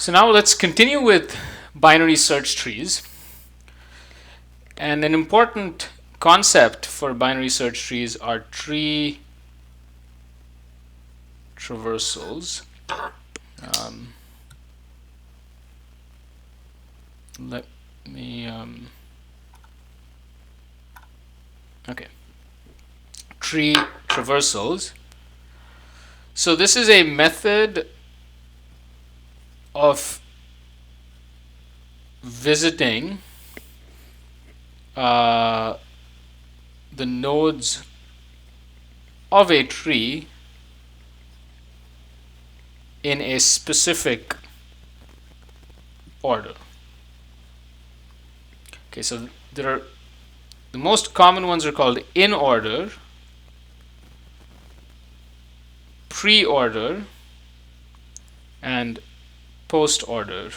So now let's continue with binary search trees. And an important concept for binary search trees are tree traversals. Let me okay, tree traversals. So this is a method of visiting the nodes of a tree in a specific order. Okay, so there are the most common ones are called in order, pre-order, and post order.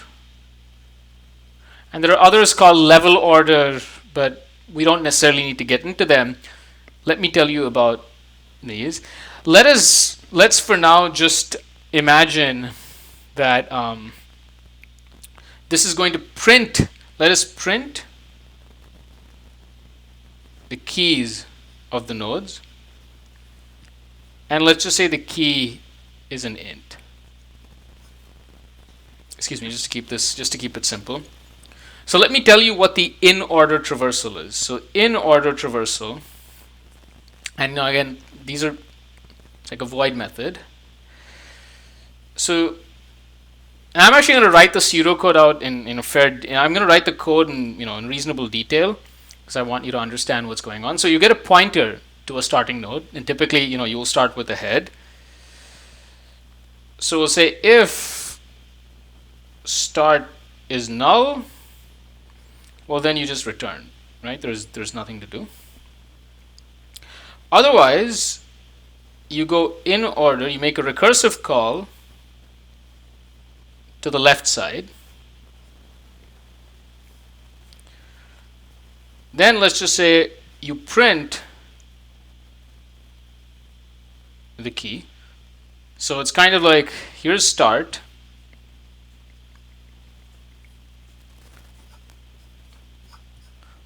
And there are others called level order, but we don't necessarily need to get into them. Let me tell you about these. Let's for now just imagine that this is going to print. Let us print the keys of the nodes, and let's just say the key is an int. Excuse me, just to keep it simple. So let me tell you what the in order traversal is. So in order traversal, and now again, these are it's like a void method. So I'm actually going to write the pseudocode out in a fair. I'm going to write the code in reasonable detail because I want you to understand what's going on. So you get a pointer to a starting node, and typically you will start with the head. So we'll say if start is null, well then you just return, right? There's nothing to do. Otherwise, you go in order, you make a recursive call to the left side. Then let's just say you print the key. So it's kind of like, here's start.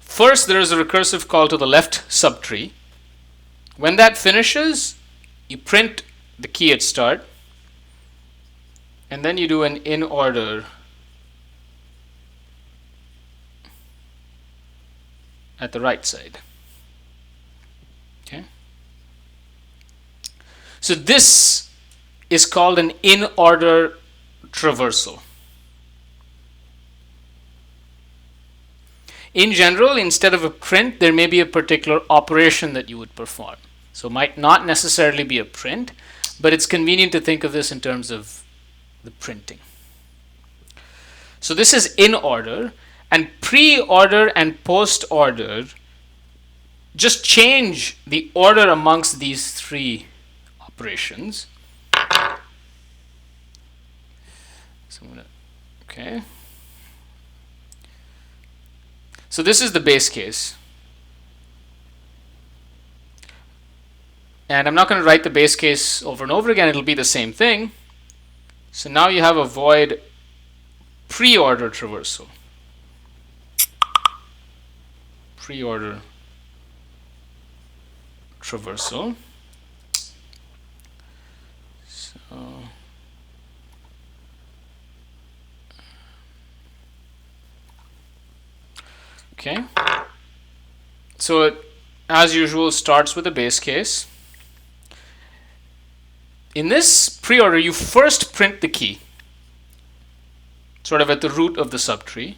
First, there is a recursive call to the left subtree. When that finishes, you print the key at start, and then you do an in order at the right side. Okay. So this is called an in order traversal. In general, instead of a print, there may be a particular operation that you would perform. So it might not necessarily be a print, but it's convenient to think of this in terms of the printing. So this is in order, and pre-order and post-order just change the order amongst these three operations. So okay. So this is the base case. And I'm not going to write the base case over and over again. It'll be the same thing. So now you have a void pre-order traversal. Pre-order traversal. So okay. So it, as usual, starts with a base case. In this pre-order, you first print the key, sort of at the root of the subtree.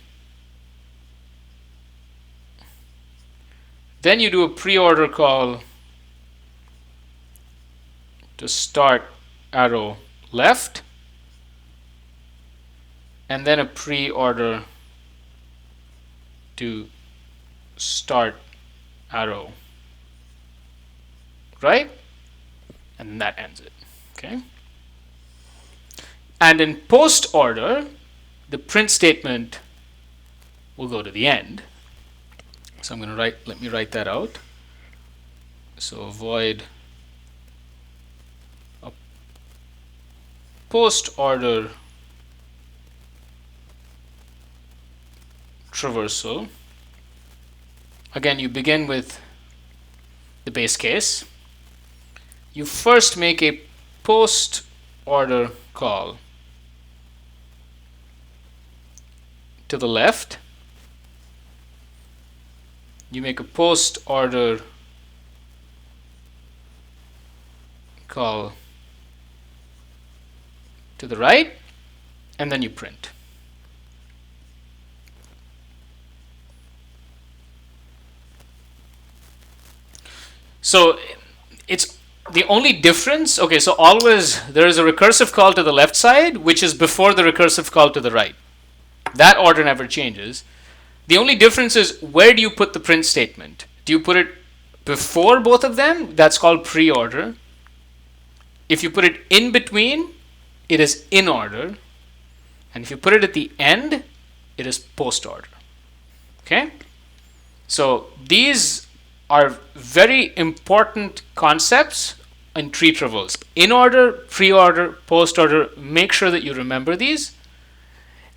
Then you do a pre-order call to start arrow left, and then a pre-order to start arrow right, and that ends it. Okay. And in post order, the print statement will go to the end. So I'm going to let me write that out. So void a post order traversal, again, you begin with the base case. You first make a post order call to the left. You make a post order call to the right, and then you print. So it's the only difference. Okay, so always there is a recursive call to the left side, which is before the recursive call to the right. That order never changes. The only difference is where do you put the print statement? Do you put it before both of them? That's called pre-order. If you put it in between, it is in order. And if you put it at the end, it is post order. Okay? So these are very important concepts in tree traversals. In order, pre-order, post order, make sure that you remember these.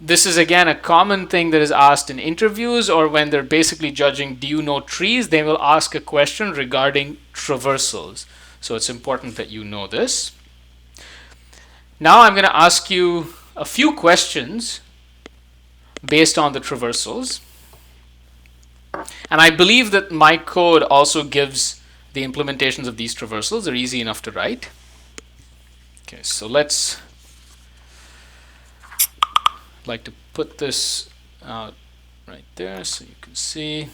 This is again a common thing that is asked in interviews, or when they're basically judging, do you know trees? They will ask a question regarding traversals. So it's important that you know this. Now I'm going to ask you a few questions based on the traversals. And I believe that my code also gives the implementations of these traversals. They're easy enough to write. Okay, so let's like to put this out right there so you can see.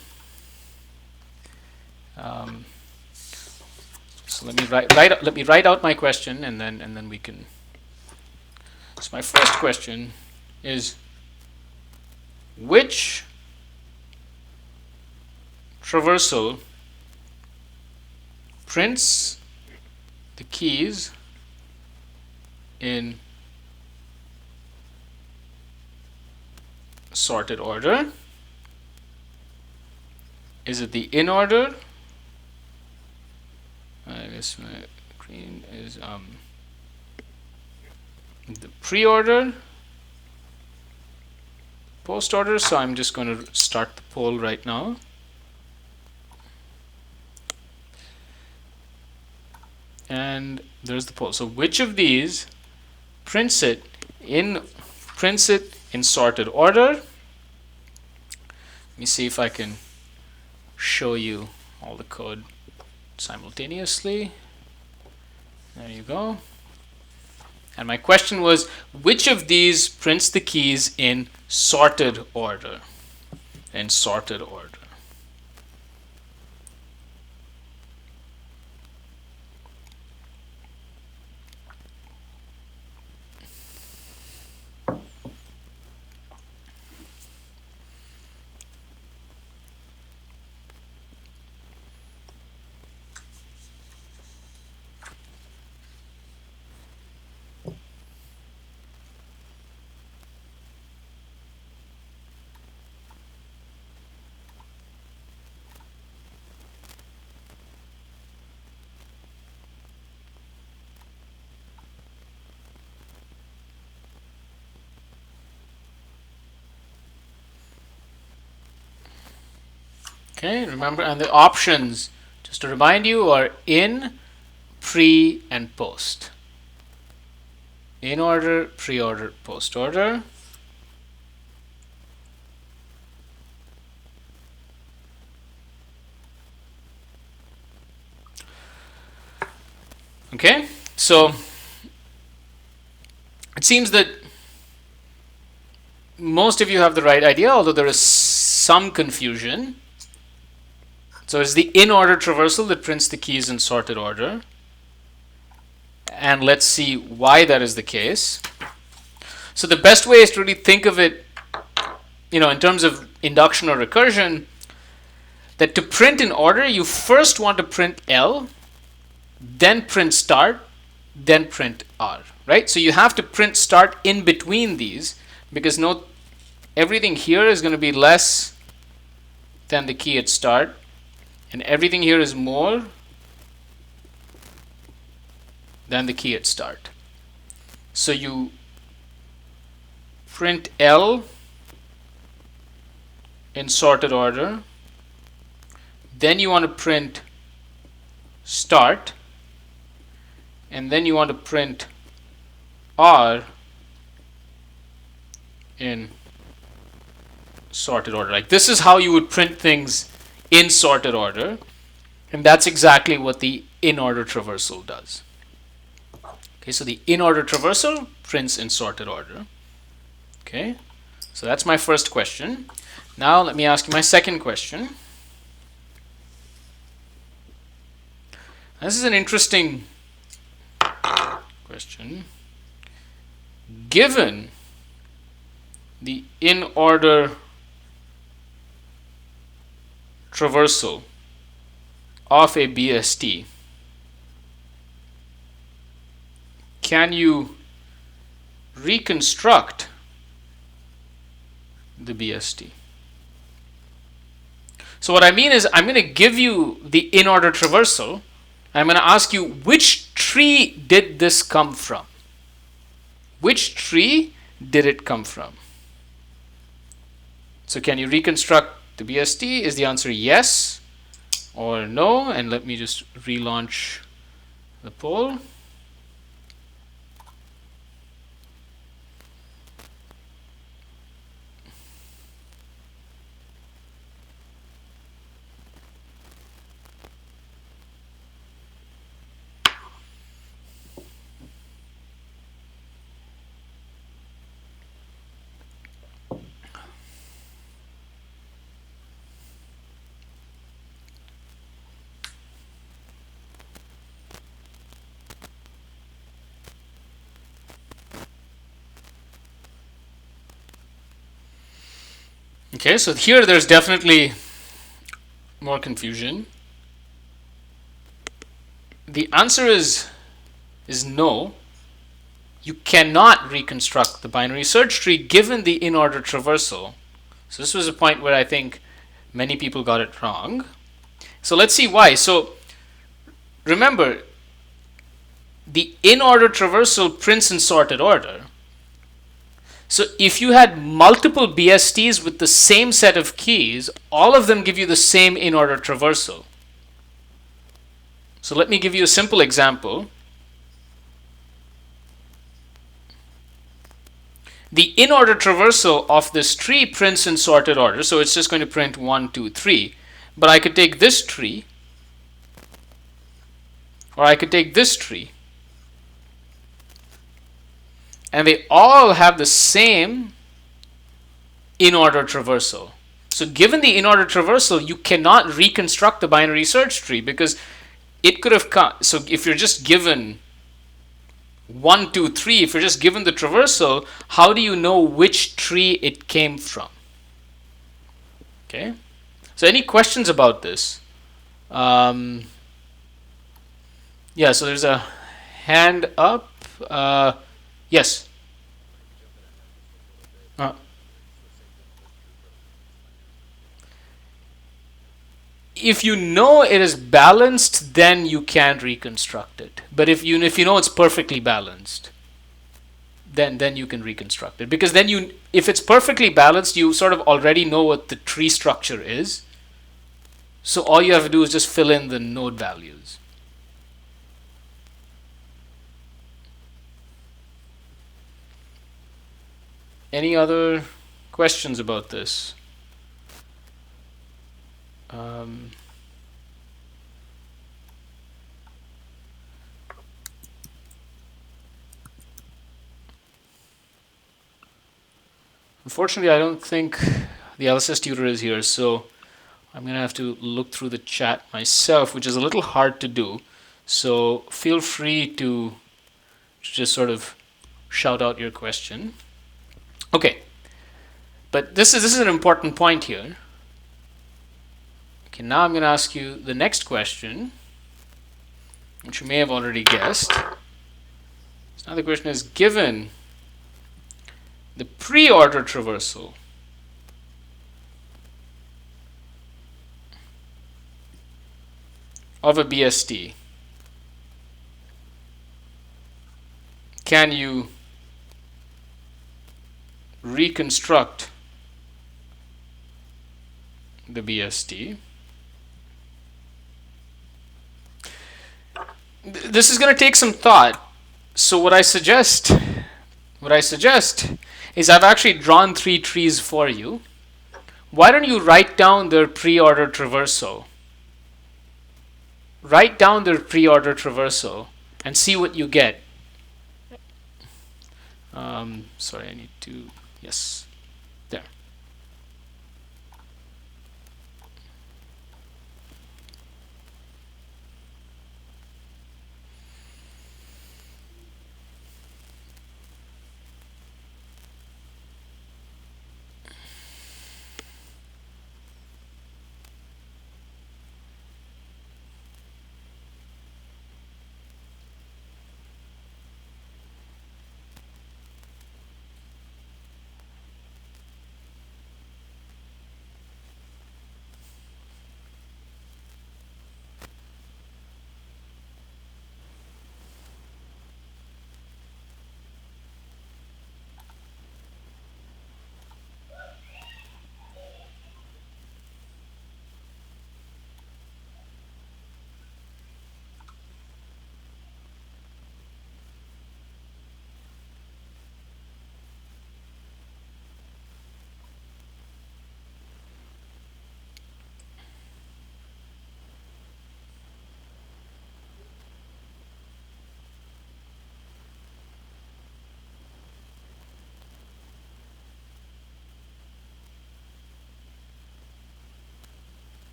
So let me write out my question, and then we can. So my first question is, which traversal prints the keys in sorted order? Is it the in order? I guess my screen is the pre-order, post order. So I'm just going to start the poll right now. And there's the poll. So which of these prints it in sorted order? Let me see if I can show you all the code simultaneously. There you go. And my question was, which of these prints the keys in sorted order? In sorted order. Okay, remember, and the options, just to remind you, are in, pre, and post. In order, pre-order, post order. Okay, so it seems that most of you have the right idea, although there is some confusion. So it's the in order traversal that prints the keys in sorted order. And let's see why that is the case. So the best way is to really think of it, in terms of induction or recursion, that to print in order, you first want to print L, then print start, then print R, right? So you have to print start in between these, because note, everything here is going to be less than the key at start, and everything here is more than the key at start. So you print L in sorted order. Then you want to print start, and then you want to print R in sorted order. Like this is how you would print things in sorted order, and that's exactly what the in-order traversal does. Okay, so the in-order traversal prints in sorted order. Okay, so that's my first question. Now let me ask you my second question. This is an interesting question. Given the in-order traversal of a BST, can you reconstruct the BST? So what I mean is I'm going to give you the in-order traversal. I'm going to ask you, which tree did this come from? Which tree did it come from? So can you reconstruct the BST? Is the answer yes or no? And let me just relaunch the poll. Okay, so here there's definitely more confusion. The answer is no. You cannot reconstruct the binary search tree given the in-order traversal. So this was a point where I think many people got it wrong. So let's see why. So remember, the in-order traversal prints in sorted order. So if you had multiple BSTs with the same set of keys, all of them give you the same in-order traversal. So let me give you a simple example. The in-order traversal of this tree prints in sorted order, so it's just going to print 1, 2, 3. But I could take this tree, or I could take this tree, and they all have the same in-order traversal. So given the in-order traversal, you cannot reconstruct the binary search tree because it could have come. So if you're just given 1, 2, 3, if you're just given the traversal, how do you know which tree it came from? Okay. So any questions about this? Yeah, so there's a hand up. Yes. If you know it is balanced, then you can reconstruct it. But if you know it's perfectly balanced, then you can reconstruct it. Because then if it's perfectly balanced, you sort of already know what the tree structure is. So all you have to do is just fill in the node values. Any other questions about this? Unfortunately, I don't think the LSS tutor is here, so I'm going to have to look through the chat myself, which is a little hard to do. So feel free to just sort of shout out your question. Okay, but this is an important point here. Okay, now I'm going to ask you the next question, which you may have already guessed. So now the question is, given the pre-order traversal of a BST, can you reconstruct the BST. This is going to take some thought. So what I suggest is I've actually drawn 3 trees for you. Why don't you write down their pre-order traversal? Write down their pre-order traversal and see what you get. Sorry, I need to, yes, there.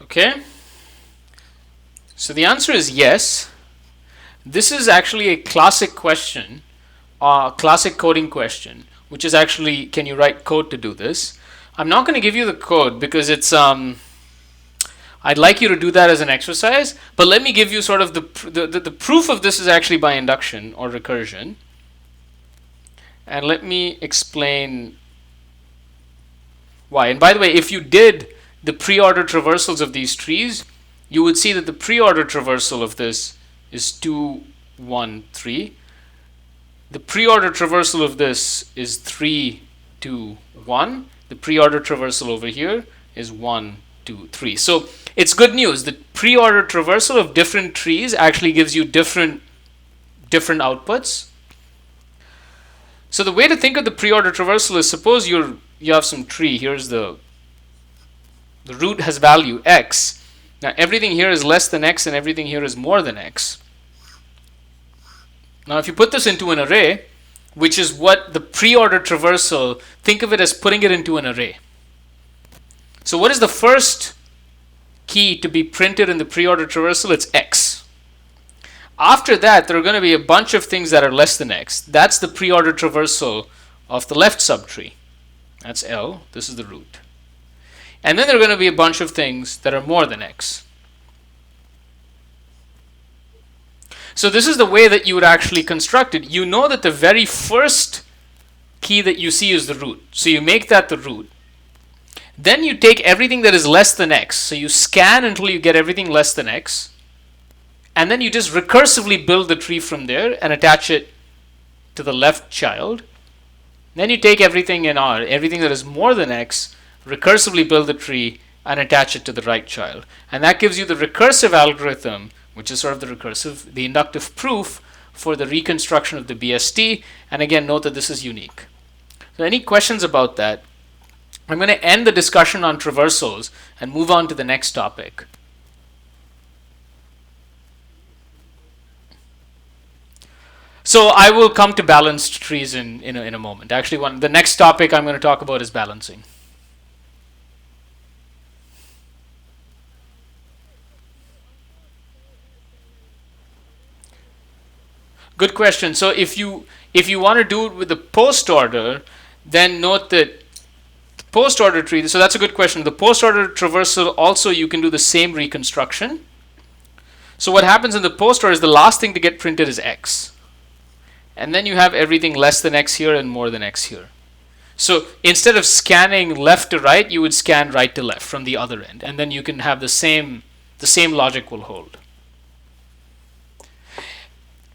Okay, so the answer is yes. This is actually a classic question, classic coding question, which is actually, can you write code to do this? I'm not going to give you the code because it's I'd like you to do that as an exercise, but let me give you sort of the proof of this is actually by induction or recursion. And let me explain why. And by the way, if you did the pre-order traversals of these trees, you would see that the pre-order traversal of this is 2, 1, 3. The pre-order traversal of this is 3, 2, 1. The pre-order traversal over here is 1, 2, 3. So it's good news. The pre-order traversal of different trees actually gives you different outputs. So the way to think of the pre-order traversal is, suppose you have some tree. Here's the root has value x. Now everything here is less than x and everything here is more than x. Now if you put this into an array, which is what the pre-order traversal, think of it as putting it into an array. So what is the first key to be printed in the pre-order traversal? It's x. After that, there are going to be a bunch of things that are less than x. That's the pre-order traversal of the left subtree. That's L. This is the root. And then there are going to be a bunch of things that are more than x. So this is the way that you would actually construct it. You know that the very first key that you see is the root. So you make that the root. Then you take everything that is less than x. So you scan until you get everything less than x. And then you just recursively build the tree from there and attach it to the left child. Then you take everything in R, everything that is more than x, recursively build the tree and attach it to the right child. And that gives you the recursive algorithm, which is sort of the inductive proof for the reconstruction of the BST. And again, note that this is unique. So any questions about that? I'm going to end the discussion on traversals and move on to the next topic. So I will come to balanced trees in a moment. Actually, the next topic I'm going to talk about is balancing. Good question. So if you want to do it with the post order, then note that the post order tree. So that's a good question. The post order traversal also you can do the same reconstruction. So what happens in the post order is the last thing to get printed is x, and then you have everything less than x here and more than x here. So instead of scanning left to right, you would scan right to left from the other end, and then you can have the same logic will hold.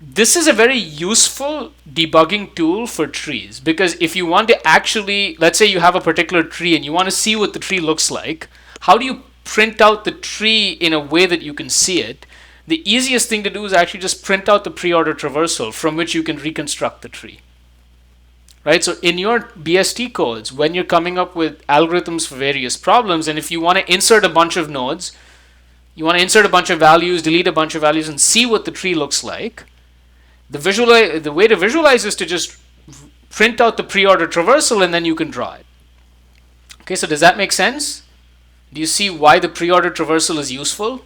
This is a very useful debugging tool for trees, because if you want to actually, let's say you have a particular tree and you want to see what the tree looks like, how do you print out the tree in a way that you can see it? The easiest thing to do is actually just print out the pre-order traversal from which you can reconstruct the tree. Right? So in your BST codes, when you're coming up with algorithms for various problems, and if you want to insert a bunch of nodes, you want to insert a bunch of values, delete a bunch of values, and see what the tree looks like, the way to visualize is to just print out the pre-order traversal and then you can draw it. Okay, so does that make sense? Do you see why the pre-order traversal is useful?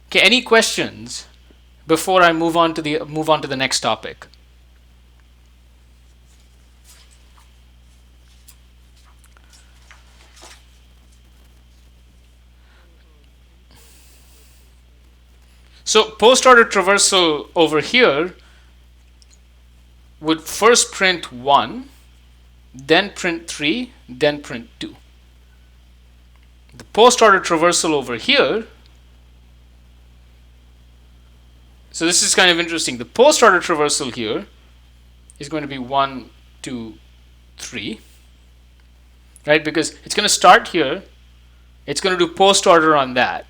Okay, any questions before I move on to the next topic? So post-order traversal over here would first print 1, then print 3, then print 2. The post-order traversal over here, so this is kind of interesting. The post-order traversal here is going to be 1, 2, 3, right? Because it's going to start here. It's going to do post-order on that.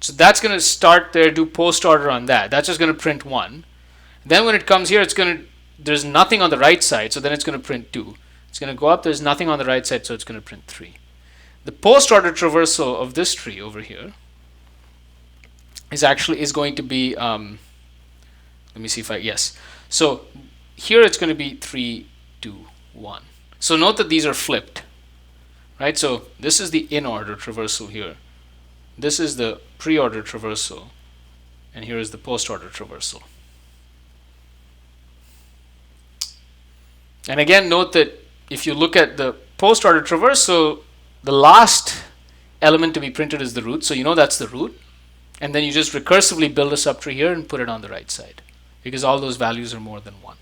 So that's going to start there, do post order on that. That's just going to print 1. Then when it comes here, there's nothing on the right side, so then it's going to print 2. It's going to go up, there's nothing on the right side, so it's going to print 3. The post order traversal of this tree over here is going to be, let me see if yes. So here it's going to be 3, 2, 1. So note that these are flipped, right? So this is the in order traversal here. This is the pre-order traversal, and here is the post-order traversal. And again, note that if you look at the post-order traversal, the last element to be printed is the root, so you know that's the root, and then you just recursively build a subtree here and put it on the right side, because all those values are more than 1.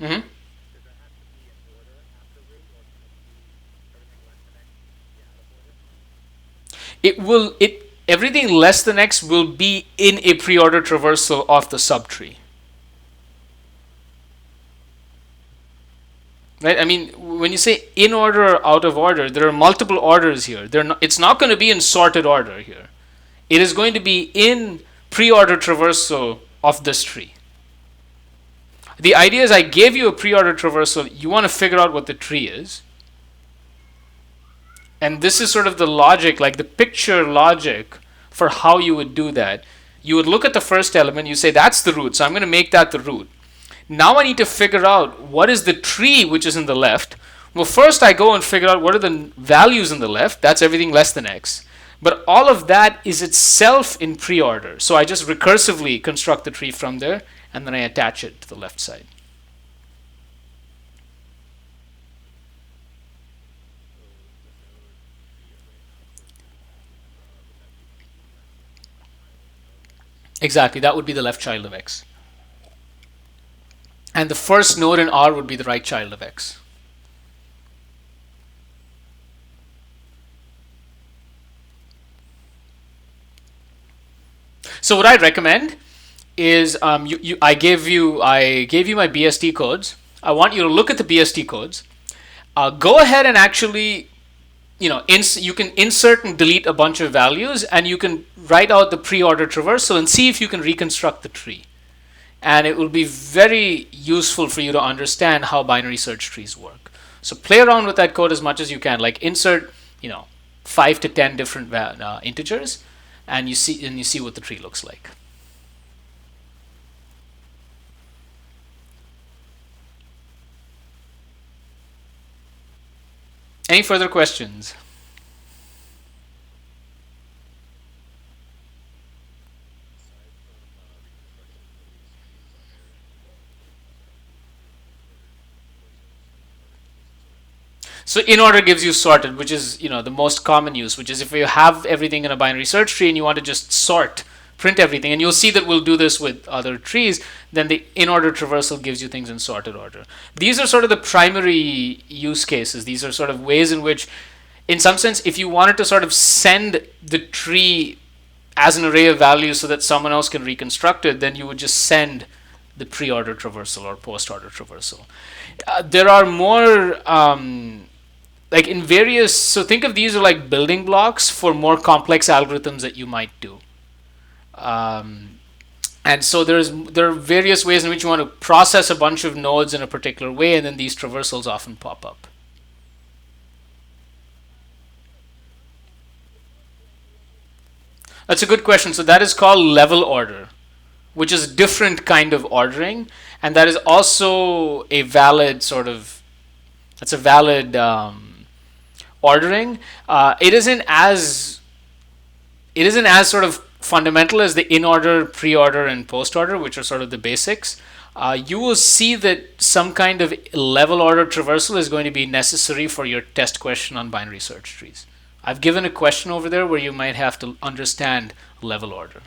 Mm-hmm. Everything less than x will be in a pre-order traversal of the subtree. Right? I mean, when you say in order or out of order, there are multiple orders here. It's not going to be in sorted order here. It is going to be in pre-order traversal of this tree. The idea is I gave you a pre-order traversal. You want to figure out what the tree is. And this is sort of the logic, like the picture logic for how you would do that. You would look at the first element. You say, that's the root. So I'm going to make that the root. Now I need to figure out what is the tree which is in the left. Well, first I go and figure out what are the values in the left. That's everything less than x. But all of that is itself in pre-order. So I just recursively construct the tree from there, and then I attach it to the left side. Exactly, that would be the left child of x. And the first node in R would be the right child of x. So what I'd recommend is I gave you my BST codes. I want you to look at the BST codes. Go ahead and actually, you can insert and delete a bunch of values, and you can write out the pre-order traversal and see if you can reconstruct the tree. And it will be very useful for you to understand how binary search trees work. So play around with that code as much as you can. Like insert, 5 to 10 different integers, and you see what the tree looks like. Any further questions? So in order gives you sorted, which is the most common use, which is if you have everything in a binary search tree and you want to just sort print everything. And you'll see that we'll do this with other trees. Then the in-order traversal gives you things in sorted order. These are sort of the primary use cases. These are sort of ways in which, in some sense, if you wanted to sort of send the tree as an array of values so that someone else can reconstruct it, then you would just send the pre-order traversal or post-order traversal. There are more, like in various, so think of these are like building blocks for more complex algorithms that you might do. And so there are various ways in which you want to process a bunch of nodes in a particular way, and then these traversals often pop up. That's a good question. So that is called level order, which is a different kind of ordering, and that is also a valid sort of, that's a valid ordering. It isn't as sort of fundamental as the in-order, pre-order, and post-order, which are sort of the basics. You will see that some kind of level order traversal is going to be necessary for your test question on binary search trees. I've given a question over there where you might have to understand level order.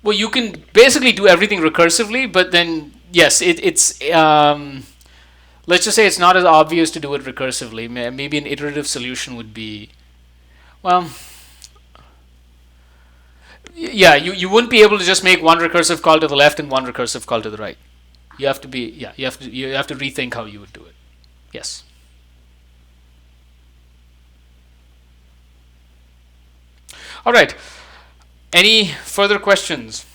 Well, you can basically do everything recursively, but then yes, it's let's just say it's not as obvious to do it recursively. Maybe an iterative solution would be, well, yeah, you wouldn't be able to just make one recursive call to the left and one recursive call to the right. You have to rethink how you would do it. Yes. All right. Any further questions?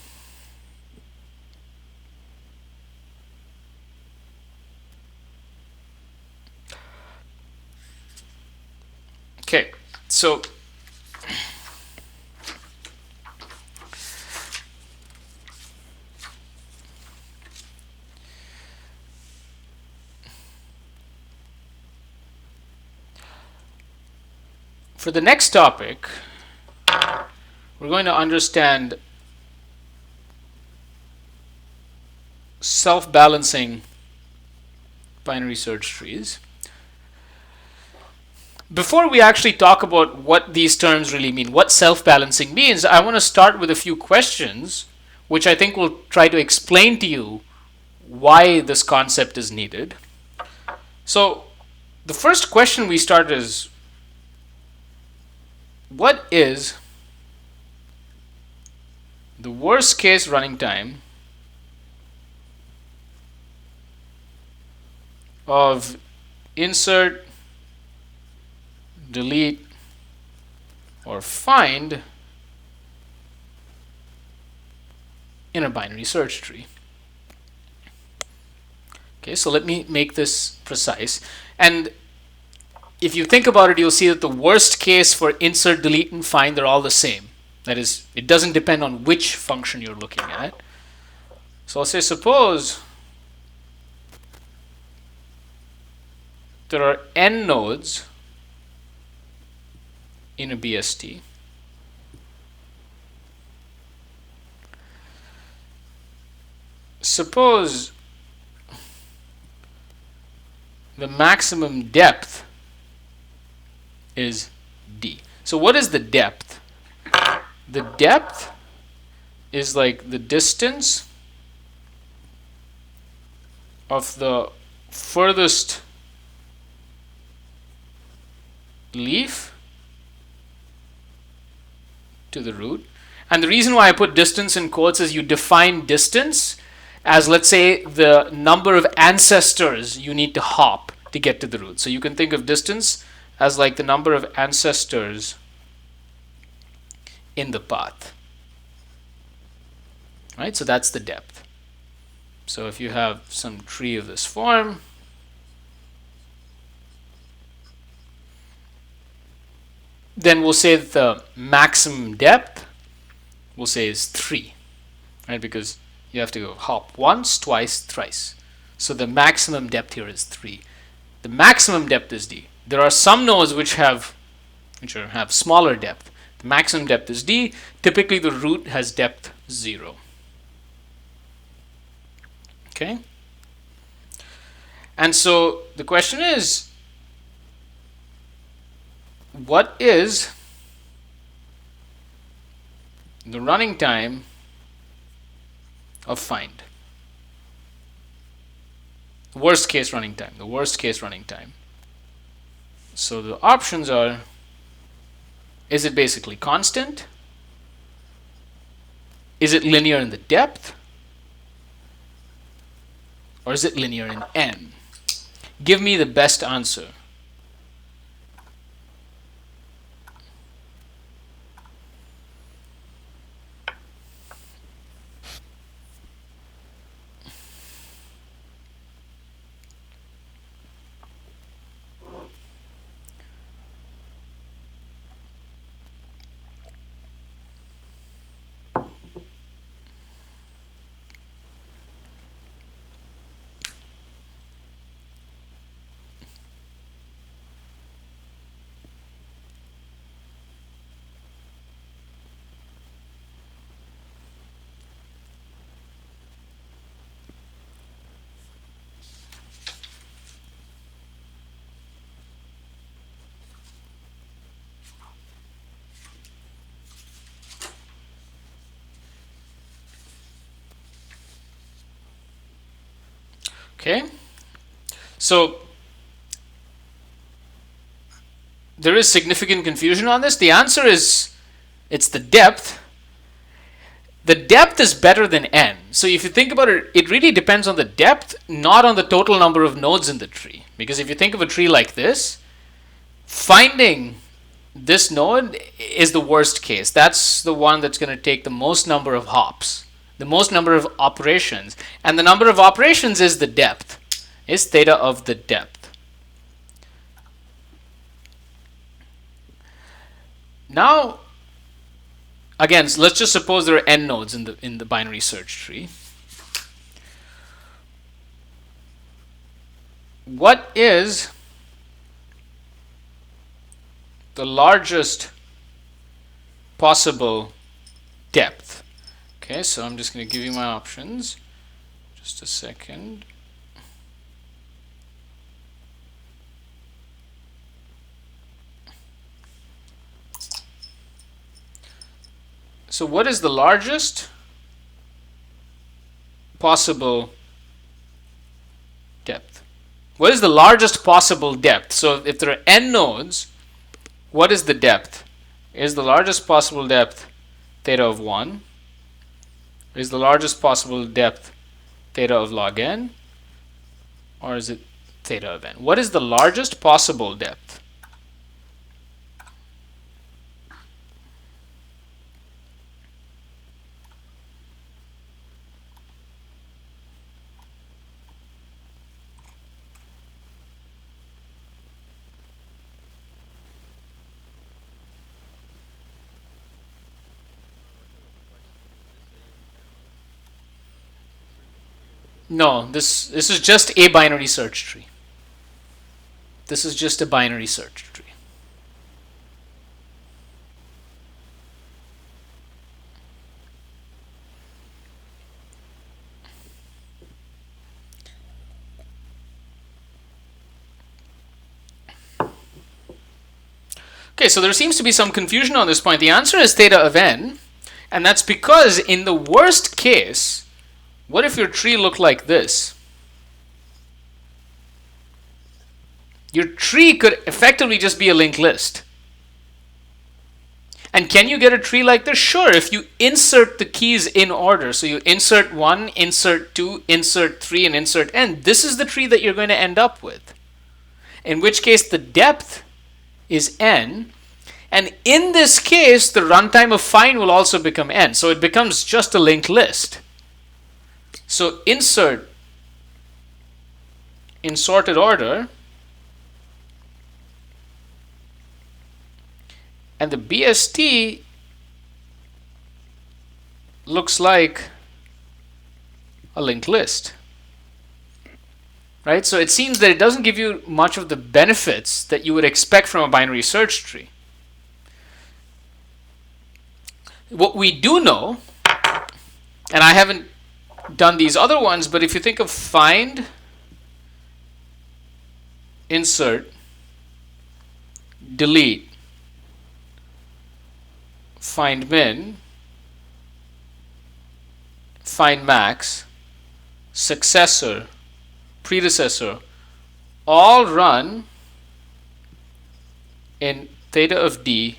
Okay, so for the next topic, we're going to understand self-balancing binary search trees. Before we actually talk about what these terms really mean, what self-balancing means, I want to start with a few questions which I think will try to explain to you why this concept is needed. So the first question we start is, what is the worst case running time of insert, delete, or find in a binary search tree? Okay, so let me make this precise. And if you think about it, you'll see that the worst case for insert, delete, and find, they're all the same. That is, it doesn't depend on which function you're looking at. So I'll say, suppose there are n nodes in a BST. Suppose the maximum depth is D. So what is the depth? The depth is like the distance of the furthest leaf to the root. And the reason why I put distance in quotes is you define distance as, let's say, the number of ancestors you need to hop to get to the root. So you can think of distance as like the number of ancestors in the path. Right? So that's the depth. So if you have some tree of this form, then we'll say that the maximum depth, we'll say, is 3. Right? Because you have to go hop once, twice, thrice. So the maximum depth here is 3. The maximum depth is D. There are some nodes which have smaller depth. The maximum depth is D. Typically the root has depth 0. Okay? And so the question is, what is the running time of find? Worst case running time, the worst case running time. So the options are, is it basically constant? Is it linear in the depth? Or is it linear in n? Give me the best answer. Okay, so there is significant confusion on this. The answer is it's the depth. The depth is better than n. So if you think about it, it really depends on the depth, not on the total number of nodes in the tree. Because if you think of a tree like this, finding this node is the worst case. That's the one that's going to take the most number of hops, the most number of operations. And the number of operations is the depth, is theta of the depth. Now, again, so let's just suppose there are n nodes in the binary search tree. What is the largest possible depth? Okay, so I'm just going to give you my options. Just a second. So what is the largest possible depth? What is the largest possible depth? So if there are n nodes, what is the depth? Is the largest possible depth theta of 1? Is the largest possible depth theta of log n? Or is it theta of n? What is the largest possible depth? No, this is just a binary search tree. This is just a binary search tree. Okay, so there seems to be some confusion on this point. The answer is theta of n, and that's because in the worst case, what if your tree looked like this? Your tree could effectively just be a linked list. And can you get a tree like this? Sure, if you insert the keys in order. So you insert 1, insert 2, insert 3, and insert n. This is the tree that you're going to end up with. In which case the depth is n. And in this case, the runtime of find will also become n. So it becomes just a linked list. So insert in sorted order, and the BST looks like a linked list. Right? So it seems that it doesn't give you much of the benefits that you would expect from a binary search tree. What we do know, and I haven't done these other ones, but if you think of find, insert, delete, find min, find max, successor, predecessor, all run in theta of d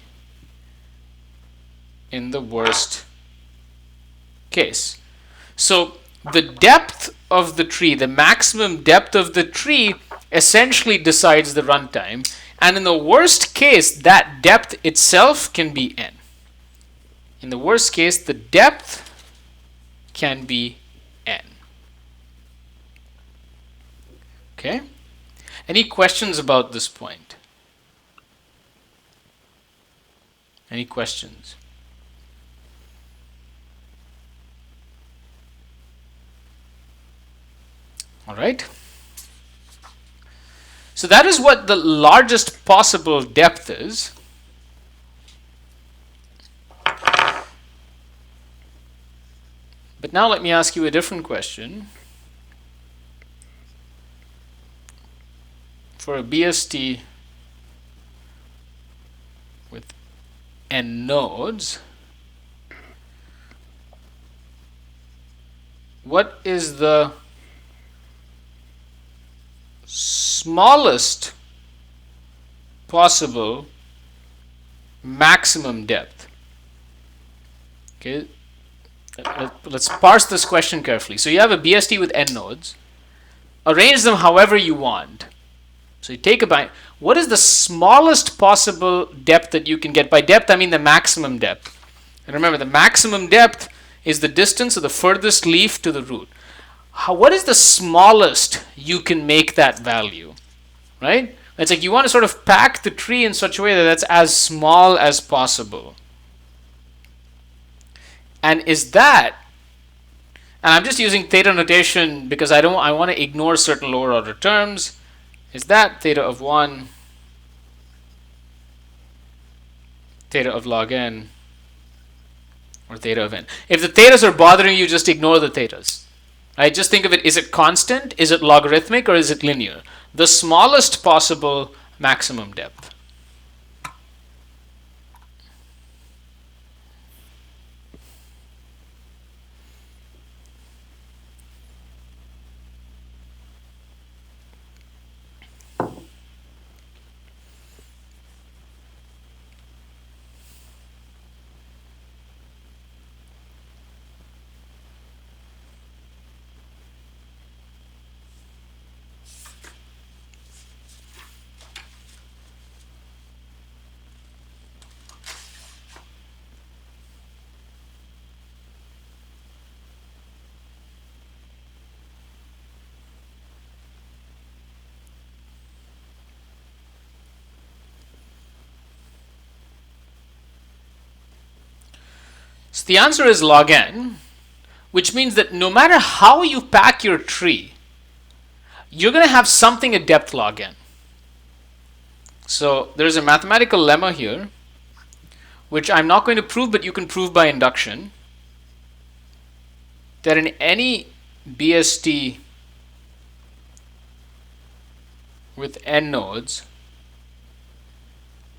in the worst case. So the depth of the tree, the maximum depth of the tree, essentially decides the runtime, and in the worst case, that depth itself can be n. In the worst case, the depth can be n. Okay? Any questions about this point? Any questions? All right. So that is what the largest possible depth is. But now let me ask you a different question. For a BST with n nodes, what is the smallest possible maximum depth? Okay, let's parse this question carefully. So you have a BST with n nodes. Arrange them however you want. So you take a bind. What is the smallest possible depth that you can get? By depth, I mean the maximum depth. And remember, the maximum depth is the distance of the furthest leaf to the root. What is the smallest you can make that value? Right? It's like you want to sort of pack the tree in such a way that that's as small as possible. And is that, and I'm just using theta notation because I want to ignore certain lower order terms. Is that theta of 1, theta of log n, or theta of n? If the thetas are bothering you, just ignore the thetas. Right? Just think of it, is it constant, is it logarithmic, or is it linear? The smallest possible maximum depth. So the answer is log n, which means that no matter how you pack your tree, you're going to have something at depth log n. So there's a mathematical lemma here, which I'm not going to prove, but you can prove by induction, that in any BST with n nodes,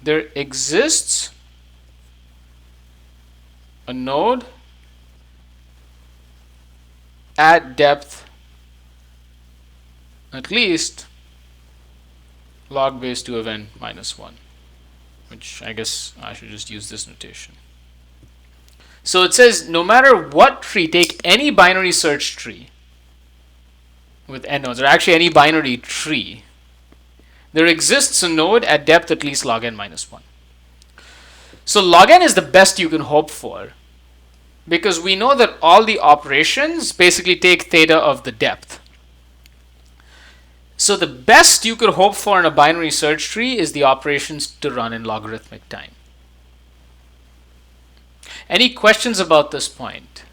there exists a node at depth at least log base 2 of n minus 1, which I guess I should just use this notation. So it says no matter what tree, take any binary search tree with n nodes, or actually any binary tree, there exists a node at depth at least log n minus 1. So log n is the best you can hope for, because we know that all the operations basically take theta of the depth. So the best you could hope for in a binary search tree is the operations to run in logarithmic time. Any questions about this point?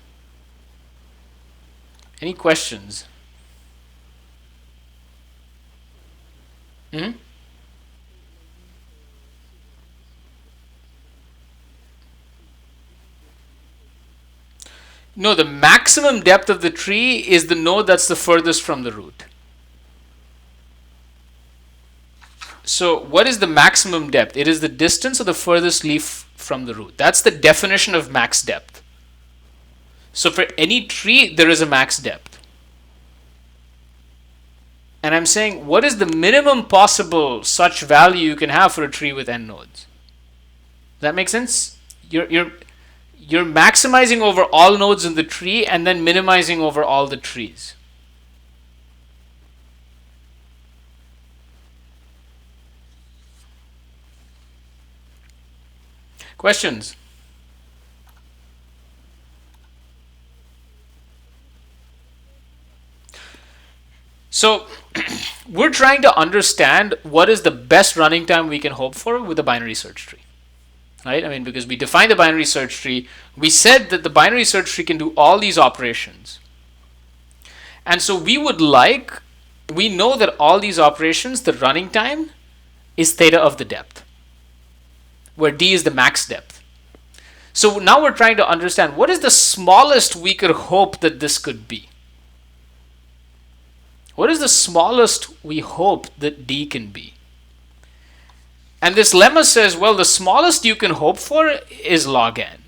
Any questions? No, the maximum depth of the tree is the node that's the furthest from the root. So what is the maximum depth? It is the distance of the furthest leaf from the root. That's the definition of max depth. So for any tree, there is a max depth. And I'm saying, what is the minimum possible such value you can have for a tree with n nodes? Does that make sense? You're maximizing over all nodes in the tree and then minimizing over all the trees. Questions? So we're trying to understand what is the best running time we can hope for with a binary search tree. Right? I mean, because we defined the binary search tree, we said that the binary search tree can do all these operations. And so we know that all these operations, the running time is theta of the depth, where d is the max depth. So now we're trying to understand what is the smallest we could hope that this could be. What is the smallest we hope that d can be? And this lemma says, well, the smallest you can hope for is log n.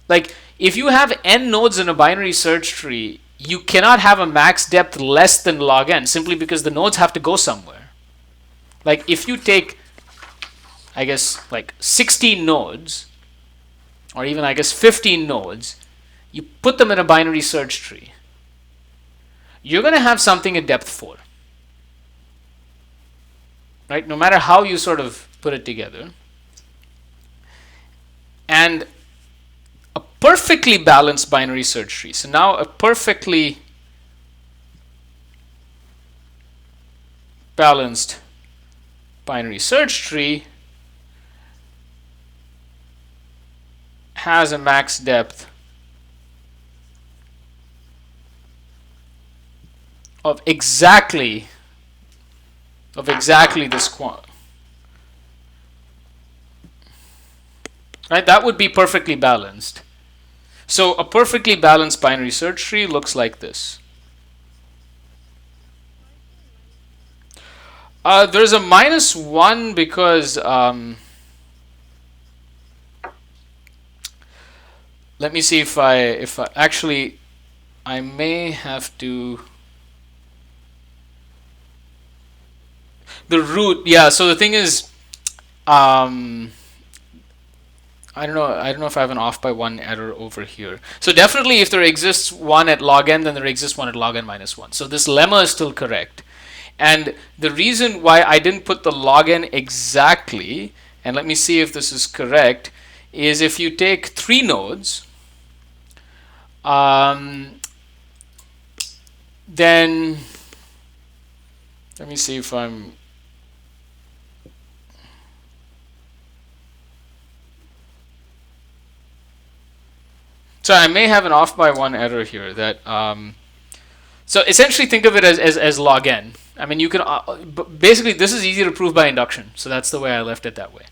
Like, if you have n nodes in a binary search tree, you cannot have a max depth less than log n, simply because the nodes have to go somewhere. Like, if you take, I guess, like 16 nodes, or even, I guess, 15 nodes, you put them in a binary search tree, you're going to have something at depth 4. Right? No matter how you sort of put it together. And a perfectly balanced binary search tree. So now a perfectly balanced binary search tree has a max depth of exactly this quantity. Right? That would be perfectly balanced. So a perfectly balanced binary search tree looks like this. There's a -1 because let me see if I actually I may have to. The root, yeah. So the thing is, I don't know if I have an off by 1 error over here. So definitely, if there exists one at log n, then there exists one at log n -1. So this lemma is still correct. And the reason why I didn't put the log n exactly, and let me see if this is correct, is if you take 3 nodes, then let me see if I'm. So I may have an off by 1 error here. That so essentially think of it as log n. I mean, you can basically this is easy to prove by induction. So that's the way I left it that way.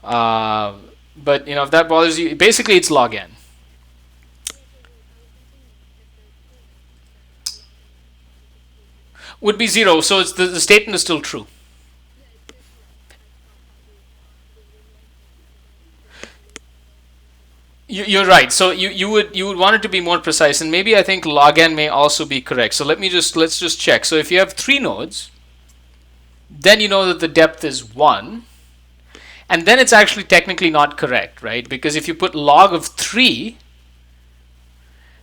But if that bothers you, basically it's log n. Would be 0. So it's the statement is still true. You're right. So you would want it to be more precise, and maybe I think log n may also be correct. So let's just check. So if you have 3 nodes, then you know that the depth is 1, and then it's actually technically not correct, right? Because if you put log of 3,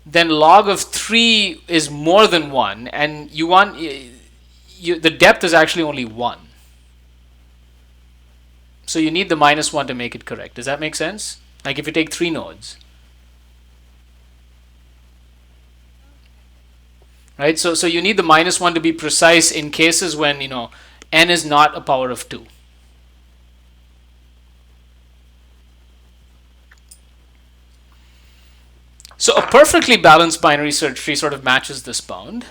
then log of 3 is more than 1, and you want the depth is actually only 1. So you need the -1 to make it correct. Does that make sense? Like if you take 3 nodes, right? So you need the -1 to be precise in cases when n is not a power of 2. So a perfectly balanced binary search tree sort of matches this bound.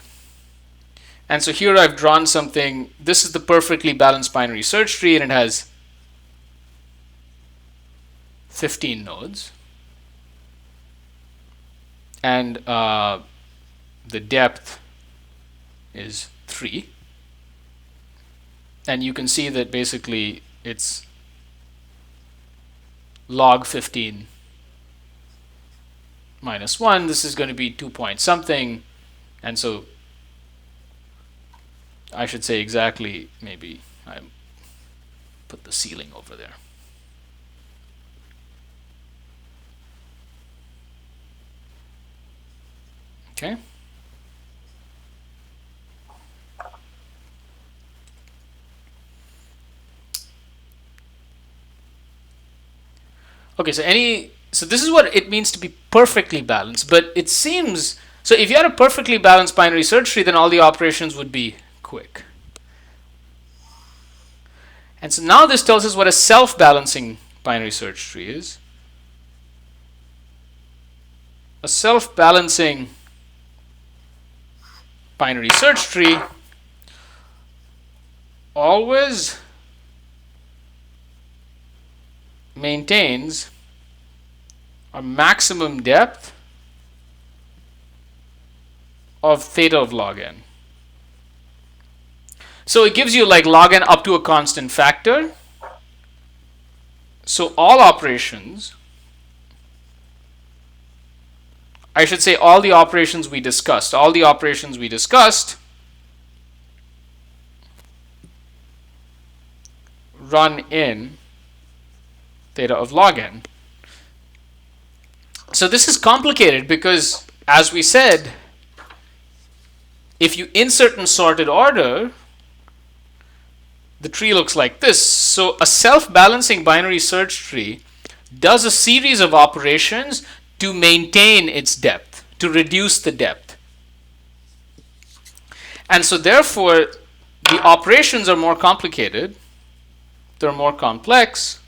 And so here I've drawn something. This is the perfectly balanced binary search tree, and it has 15 nodes, and the depth is 3, and you can see that basically it's log 15 minus 1. This is going to be 2 point something. And so I should say exactly, maybe I put the ceiling over there. Okay. Okay, so this is what it means to be perfectly balanced, but it seems, so if you had a perfectly balanced binary search tree, then all the operations would be quick. And so now this tells us what a self-balancing binary search tree is. A self-balancing binary search tree always maintains a maximum depth of theta of log n. So it gives you like log n up to a constant factor. So all operations, I should say all the operations we discussed, run in theta of log n. So this is complicated because, as we said, if you insert in sorted order, the tree looks like this. So a self-balancing binary search tree does a series of operations to maintain its depth, to reduce the depth. And so therefore, the operations are more complicated. They're more complex.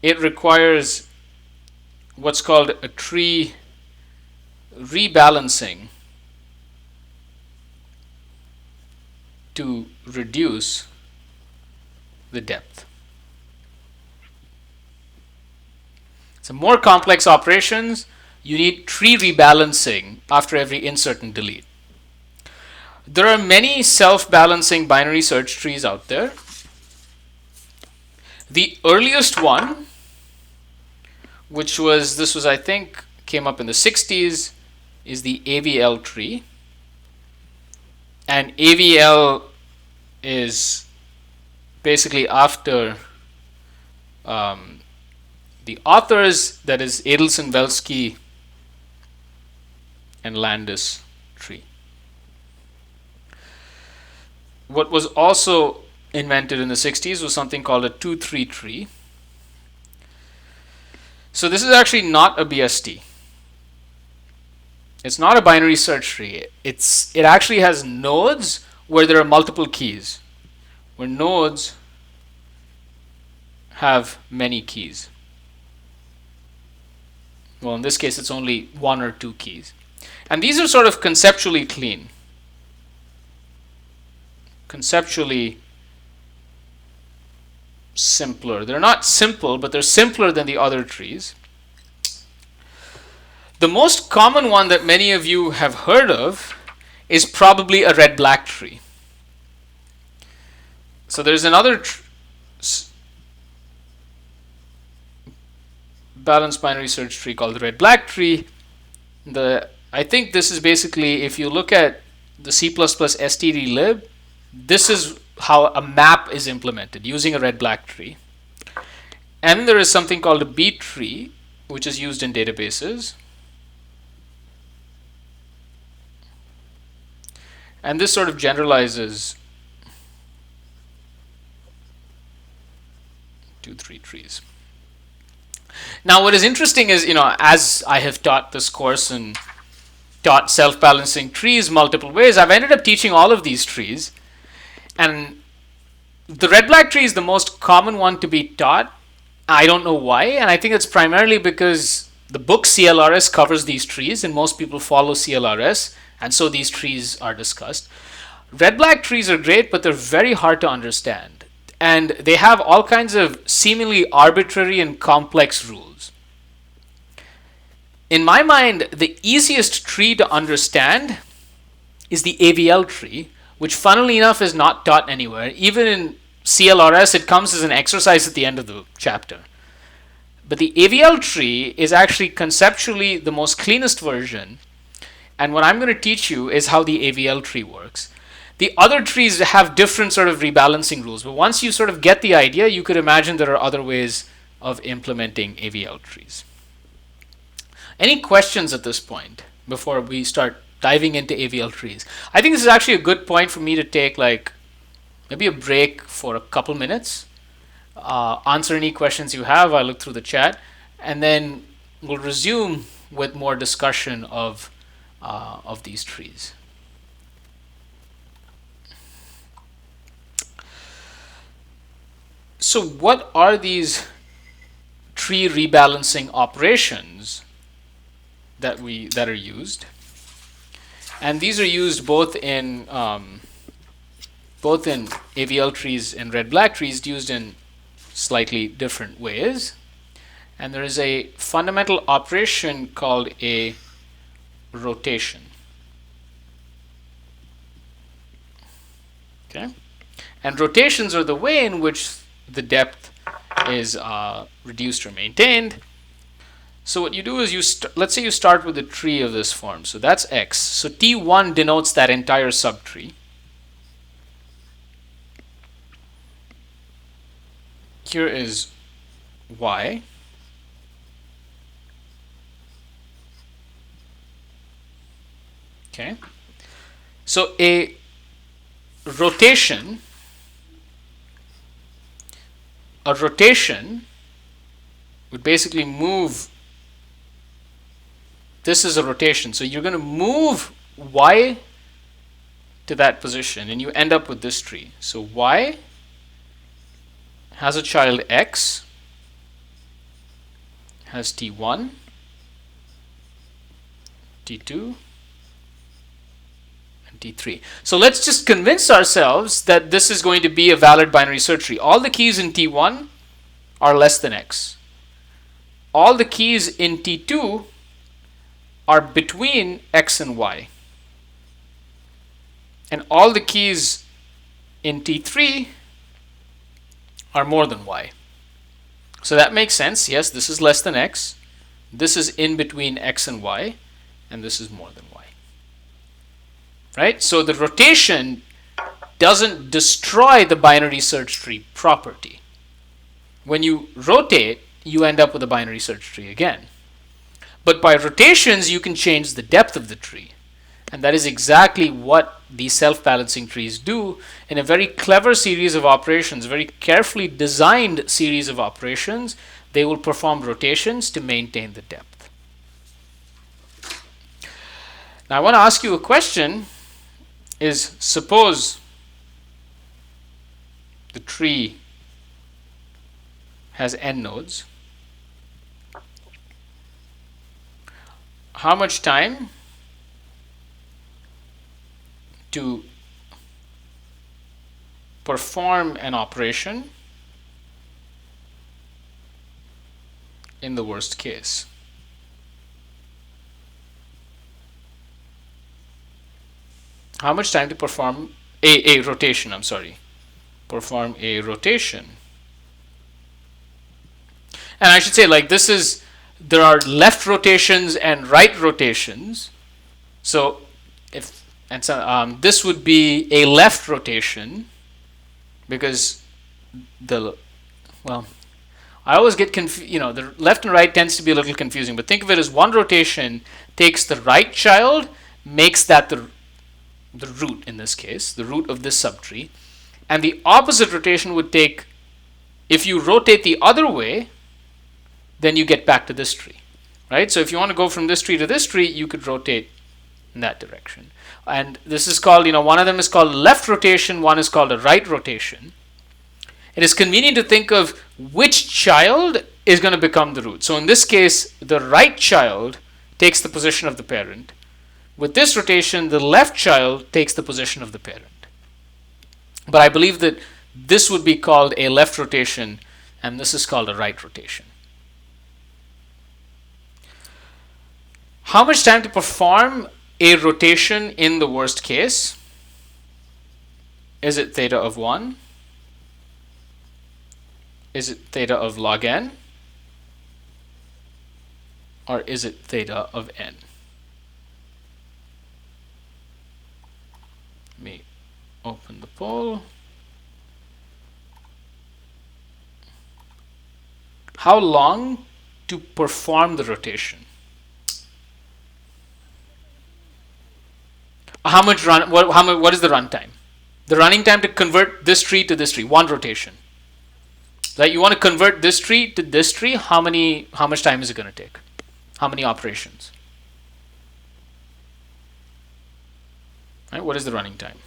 It requires what's called a tree rebalancing to reduce the depth. So more complex operations, you need tree rebalancing after every insert and delete. There are many self-balancing binary search trees out there. The earliest one, this was I think came up in the 60s, is the Avl tree. And Avl is basically after the authors, that is Adelson, Velsky, and Landis tree. What was also invented in the 60s was something called a 2-3 tree. So this is actually not a BST. It's not a binary search tree. It actually has nodes where there are multiple keys, where nodes have many keys. Well, in this case, it's only 1 or 2 keys. And these are sort of conceptually clean. Conceptually simpler. They're not simple, but they're simpler than the other trees. The most common one that many of you have heard of is probably a red-black tree. So there's another balanced binary search tree called the red-black tree. I think this is basically, if you look at the C++ stdlib, this is how a map is implemented using a red-black tree. And there is something called a B tree, which is used in databases. And this sort of generalizes 2-3 trees. Now, what is interesting is, as I have taught this course and taught self-balancing trees multiple ways, I've ended up teaching all of these trees. And the red-black tree is the most common one to be taught. I don't know why, and I think it's primarily because the book CLRS covers these trees, and most people follow CLRS, and so these trees are discussed. Red-black trees are great, but they're very hard to understand. And they have all kinds of seemingly arbitrary and complex rules. In my mind, the easiest tree to understand is the Avl tree, which funnily enough is not taught anywhere. Even in CLRS, it comes as an exercise at the end of the chapter. But the Avl tree is actually conceptually the most cleanest version. And what I'm going to teach you is how the Avl tree works. The other trees have different sort of rebalancing rules, but once you sort of get the idea, you could imagine there are other ways of implementing Avl trees. Any questions at this point before we start diving into Avl trees? I think this is actually a good point for me to take like maybe a break for a couple minutes, answer any questions you have. I'll look through the chat, and then we'll resume with more discussion of these trees. So what are these tree rebalancing operations that are used? And these are used both in Avl trees and red-black trees, used in slightly different ways. And there is a fundamental operation called a rotation. Okay, and rotations are the way in which the depth is reduced or maintained. So what you do is let's say you start with a tree of this form. So that's X. So T1 denotes that entire subtree. Here is Y. Okay. So a rotation would basically move. This is a rotation. So you're going to move Y to that position and you end up with this tree. So Y has a child X, has T1, T2, and T3. So let's just convince ourselves that this is going to be a valid binary search tree. All the keys in T1 are less than X. All the keys in T2 are between X and Y. And all the keys in T3 are more than Y. So that makes sense. Yes, this is less than X. This is in between X and Y. And this is more than Y. Right? So the rotation doesn't destroy the binary search tree property. When you rotate, you end up with a binary search tree again. But by rotations, you can change the depth of the tree. And that is exactly what these self-balancing trees do in a very clever series of operations, very carefully designed series of operations. They will perform rotations to maintain the depth. Now I want to ask you a question. Is suppose the tree has n nodes. How much time to perform an operation in the worst case? How much time to perform a rotation, I'm sorry. Perform a rotation. And I should say, like, there are left rotations and right rotations. So this would be a left rotation because I always get confused. The left and right tends to be a little confusing, but think of it as one rotation takes the right child, makes that the root in this case, the root of this subtree, and the opposite rotation would take, if you rotate the other way, then you get back to this tree, right? So if you want to go from this tree to this tree, you could rotate in that direction. And this is called, one of them is called left rotation, one is called a right rotation. It is convenient to think of which child is going to become the root. So in this case, the right child takes the position of the parent. With this rotation, the left child takes the position of the parent. But I believe that this would be called a left rotation, and this is called a right rotation. How much time to perform a rotation in the worst case? Is it theta of 1? Is it theta of log n? or is it theta of n? Let me open the poll. How long to perform the rotation? How much run? What is the runtime? The running time to convert this tree to this tree, one rotation. Like you want to convert this tree to this tree. How much time is it going to take? How many operations? Right? What is the running time?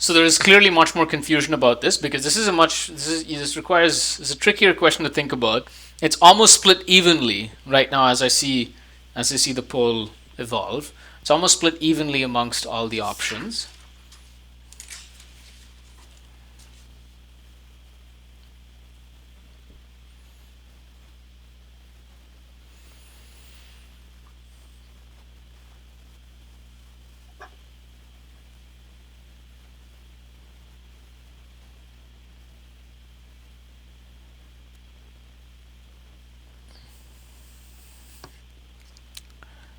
So there is clearly much more confusion about this because this is a trickier question to think about. It's almost split evenly right now as I see the poll evolve. It's almost split evenly amongst all the options.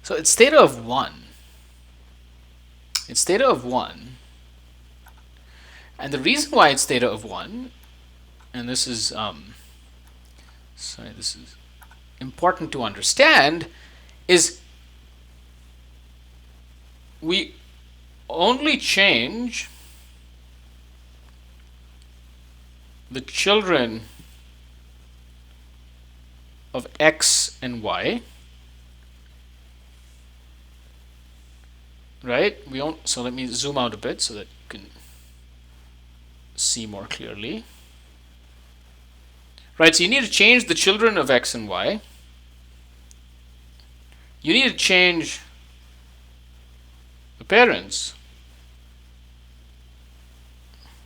So it's theta of 1. It's theta of 1. And the reason why it's theta of 1, and this is important to understand, is we only change the children of x and y, right? So let me zoom out a bit so that you can see more clearly. Right, so you need to change the children of x and y. You need to change the parents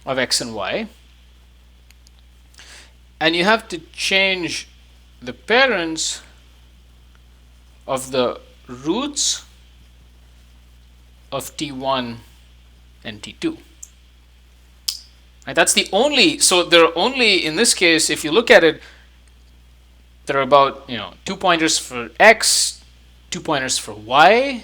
of x and y. And you have to change the parents of the roots of T1 and T2. Right, that's the only, so there are only, in this case, if you look at it, there are about 2 pointers for x, 2 pointers for y,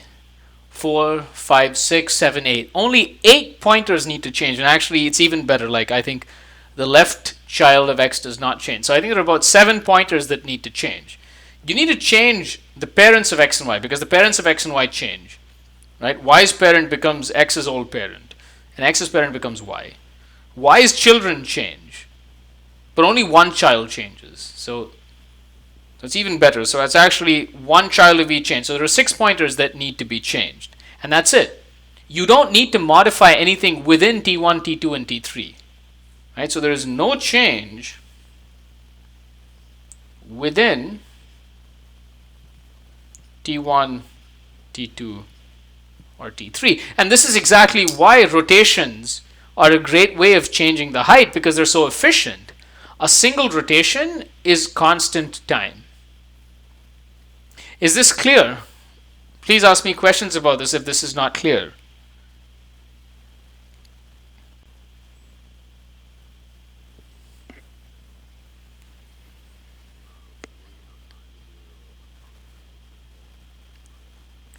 4, 5, 6, 7, 8. Only 8 pointers need to change, and actually it's even better. Like I think the left child of x does not change. So I think there are about 7 pointers that need to change. You need to change the parents of x and y because the parents of x and y change. Right? Y's parent becomes x's old parent, and x's parent becomes y. Y's children change, but only one child changes. So it's even better. So it's actually one child of each change. So there are 6 pointers that need to be changed, and that's it. You don't need to modify anything within T1, T2, and T3. Right? So there is no change within T1, T2, or T3. And this is exactly why rotations are a great way of changing the height, because they're so efficient. A single rotation is constant time. Is this clear? Please ask me questions about this if this is not clear.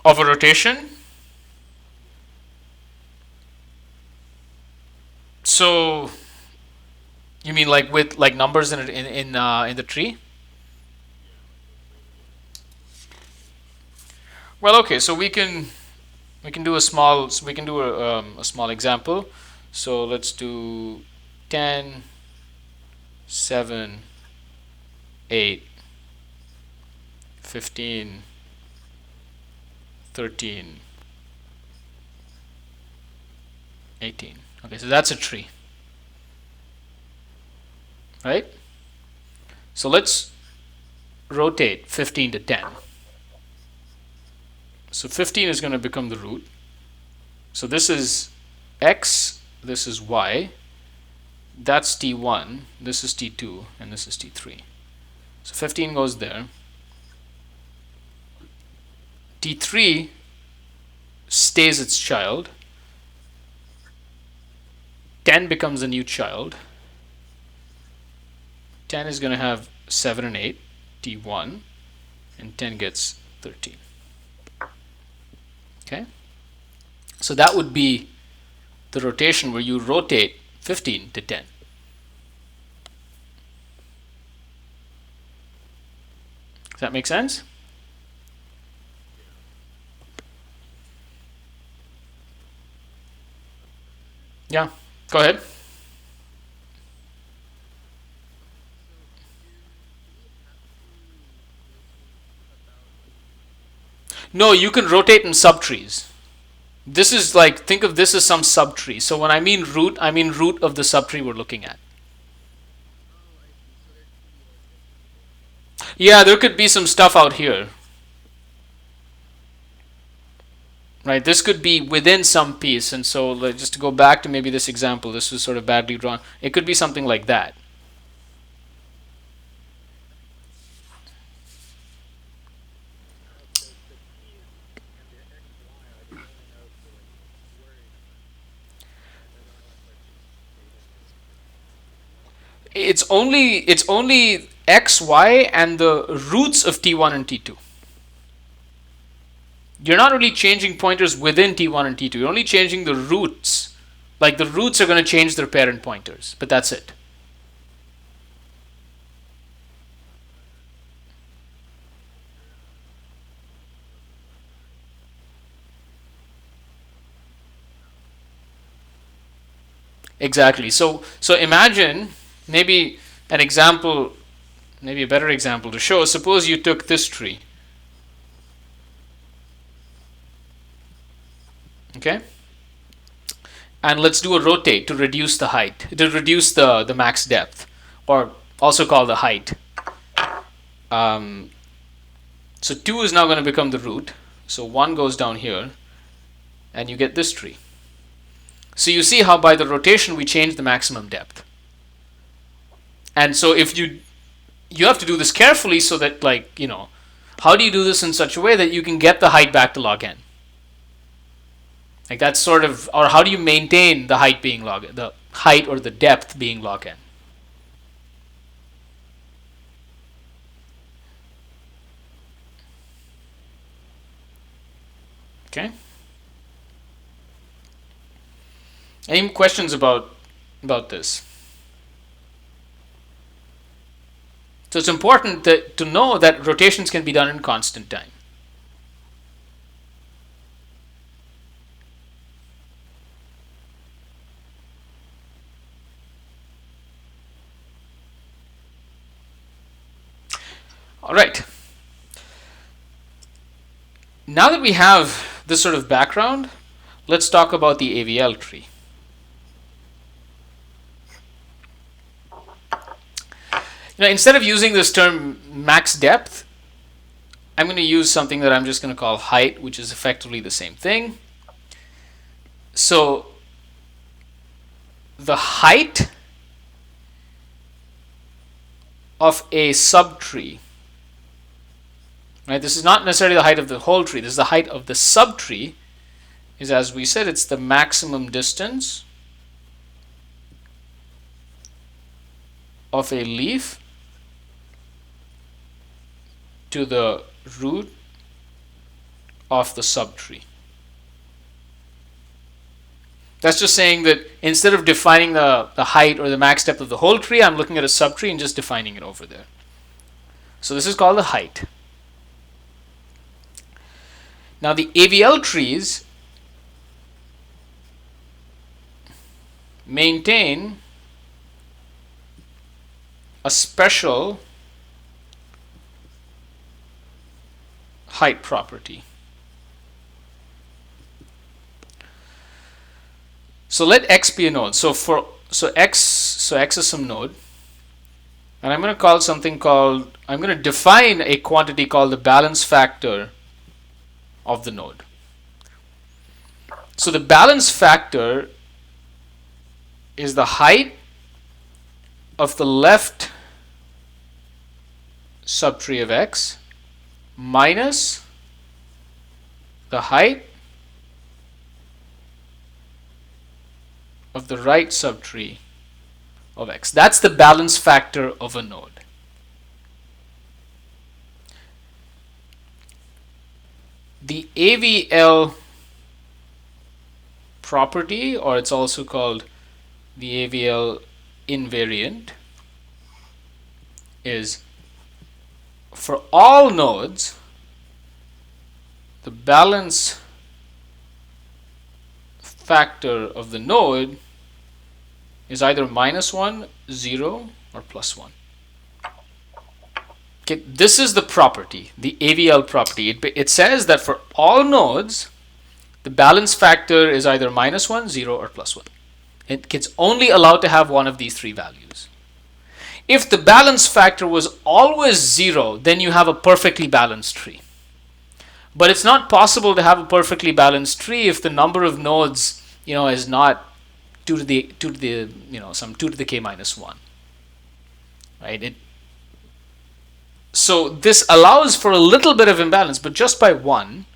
Of a rotation? So you mean like with like numbers in the tree? Well, okay. So we can do a small example. So let's do 10, 7, 8, 15, 13, 18. Okay, so that's a tree, right? So let's rotate 15 to 10. So 15 is going to become the root. So this is x, this is y, that's t1, this is t2, and this is t3. So 15 goes there. T3 stays its child. 10 becomes a new child. 10 is going to have 7 and 8, T1, and 10 gets 13. Okay? So that would be the rotation where you rotate 15 to 10. Does that make sense? Yeah, go ahead. No, you can rotate in subtrees. This is like, think of this as some subtree. So when I mean root of the subtree we're looking at. Yeah, there could be some stuff out here. Right, this could be within some piece, and so just to go back to maybe this example, this was sort of badly drawn. It could be something like that. It's only x, y, and the roots of t1 and t2. You're not really changing pointers within t1 and t2. You're only changing the roots. Like the roots are going to change their parent pointers, but that's it. Exactly. So imagine maybe an example, maybe a better example to show. Suppose you took this tree. Okay? And let's do a rotate to reduce the height, to reduce the max depth, or also called the height. So 2 is now going to become the root. So 1 goes down here, and you get this tree. So you see how by the rotation we change the maximum depth. And so if you have to do this carefully so that, like, you know, how do you do this in such a way that you can get the height back to log n? Like that's sort of, or how do you maintain the height being log n, the height or the depth being log n? Okay. Any questions about this? So it's important to know that rotations can be done in constant time. All right. Now that we have this sort of background, let's talk about the Avl tree. Now, instead of using this term max depth, I'm going to use something that I'm just going to call height, which is effectively the same thing. So the height of a subtree, right? This is not necessarily the height of the whole tree. This is the height of the subtree. Is, as we said, it's the maximum distance of a leaf to the root of the subtree. That's just saying that instead of defining the height or the max depth of the whole tree, I'm looking at a subtree and just defining it over there. So this is called the height. Now the Avl trees maintain a special height property. So let x be a node. So x is some node, and I'm going to call something called, I'm going to define a quantity called the balance factor of the node. So the balance factor is the height of the left subtree of X minus the height of the right subtree of X. That's the balance factor of a node. The Avl property, or it's also called the Avl invariant, is for all nodes, the balance factor of the node is either -1, 0, or +1. Okay, this is the property, the Avl property. It says that for all nodes, the balance factor is either -1, 0, or +1. It's only allowed to have one of these three values. If the balance factor was always 0, then you have a perfectly balanced tree. But it's not possible to have a perfectly balanced tree if the number of nodes, is not 2 to the some 2 to the k minus 1. Right? So this allows for a little bit of imbalance, but just by 1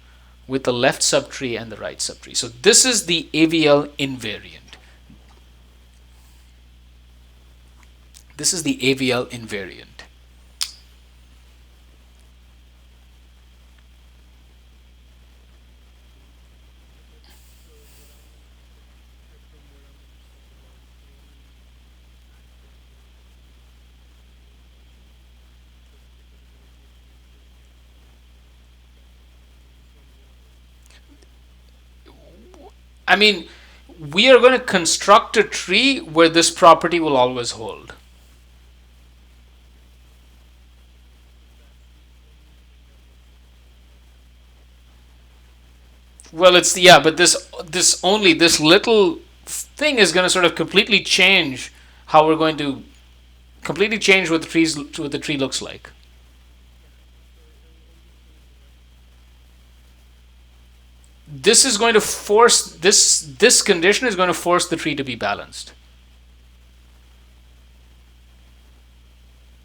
with the left subtree and the right subtree. So this is the Avl invariant. This is the Avl invariant. I mean, we are going to construct a tree where this property will always hold. Well, but this little thing is going to sort of completely change how we're going to completely change what the tree looks like. This is going to force this condition is going to force the tree to be balanced.